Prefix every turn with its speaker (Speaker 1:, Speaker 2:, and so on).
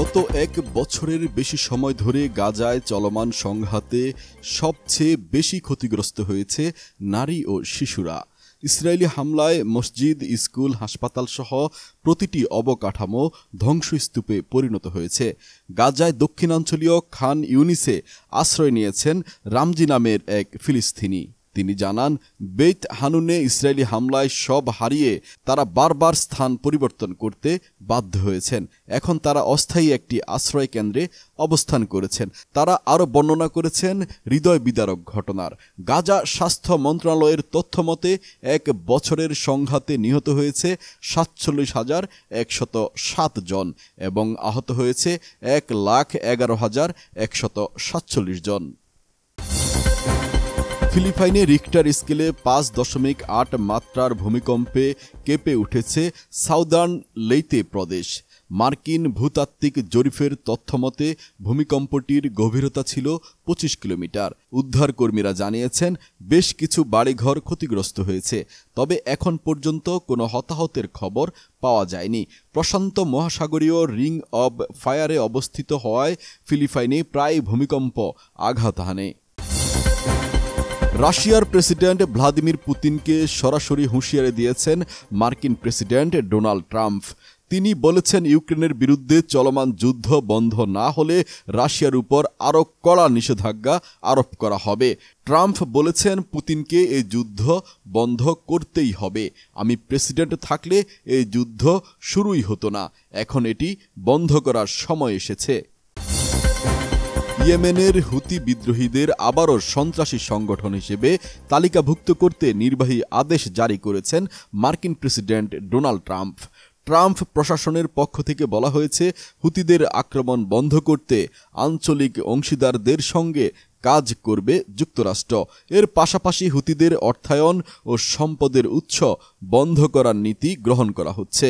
Speaker 1: গত এক বছরের বেশি সময় ধরে গাজায় চলমান সংঘাতে সবচেয়ে বেশি ক্ষতিগ্রস্ত হয়েছে নারী ও শিশুরা। ইসরায়েলি হামলায় মসজিদ, স্কুল, হাসপাতালসহ প্রতিটি অবকাঠামো ধ্বংসস্তূপে পরিণত হয়েছে। গাজায় দক্ষিণাঞ্চলীয় খান ইউনিসে আশ্রয় নিয়েছেন রামজি নামের এক ফিলিস্তিনি। তিনি জানান, বেইত হানুনে ইসরায়েলি হামলায় সব হারিয়ে তারা বারবার স্থান পরিবর্তন করতে বাধ্য হয়েছেন। এখন তারা অস্থায়ী একটি আশ্রয় কেন্দ্রে অবস্থান করেছেন। তারা আরও বর্ণনা করেছেন হৃদয় বিদারক ঘটনার। গাজা স্বাস্থ্য মন্ত্রণালয়ের তথ্যমতে এক বছরের সংঘাতে নিহত হয়েছে ৪৭,১০৭ জন এবং আহত হয়েছে ১,১১,১৪৭ জন। ফিলিপাইনে রিক্টার স্কেলে ৫.৮ মাত্রার ভূমিকম্পে কেঁপে উঠেছে সাউদার্ন লেইতে প্রদেশ। মার্কিন ভূতাত্ত্বিক জরিপের তথ্যমতে ভূমিকম্পটির গভীরতা ছিল ২৫ কিলোমিটার। উদ্ধারকর্মীরা জানিয়েছেন বেশ কিছু বাড়িঘর ক্ষতিগ্রস্ত হয়েছে, তবে এখন পর্যন্ত কোনো হতাহতের খবর পাওয়া যায়নি। প্রশান্ত মহাসাগরীয় রিং অব ফায়ারে অবস্থিত হওয়ায় ফিলিপাইনে প্রায় ভূমিকম্প আঘাত হানে। রাশিয়ার প্রেসিডেন্ট ভ্লাদিমির পুতিনকে সরাসরি হুঁশিয়ারি দিয়েছেন মার্কিন প্রেসিডেন্ট ডোনাল্ড ট্রাম্প। তিনি বলেছেন, ইউক্রেনের বিরুদ্ধে চলমান যুদ্ধ বন্ধ না হলে রাশিয়ার উপর আরও কড়া নিষেধাজ্ঞা আরোপ করা হবে। ট্রাম্প বলেছেন, পুতিনকে এই যুদ্ধ বন্ধ করতেই হবে। আমি প্রেসিডেন্ট থাকলে এই যুদ্ধ শুরুই হতো না। এখন এটি বন্ধ করার সময় এসেছে। ইয়েমেনের হুতি বিদ্রোহীদের আবারও সন্ত্রাসী সংগঠন হিসেবে তালিকাভুক্ত করতে নির্বাহী আদেশ জারি করেছেন মার্কিন প্রেসিডেন্ট ডোনাল্ড ট্রাম্প। ট্রাম্প প্রশাসনের পক্ষ থেকে বলা হয়েছে, হুতিদের আক্রমণ বন্ধ করতে আঞ্চলিক অংশীদারদের সঙ্গে কাজ করবে যুক্তরাষ্ট্র। এর পাশাপাশি হুতিদের অর্থায়ন ও সম্পদের উৎস বন্ধ করার নীতি গ্রহণ করা হচ্ছে।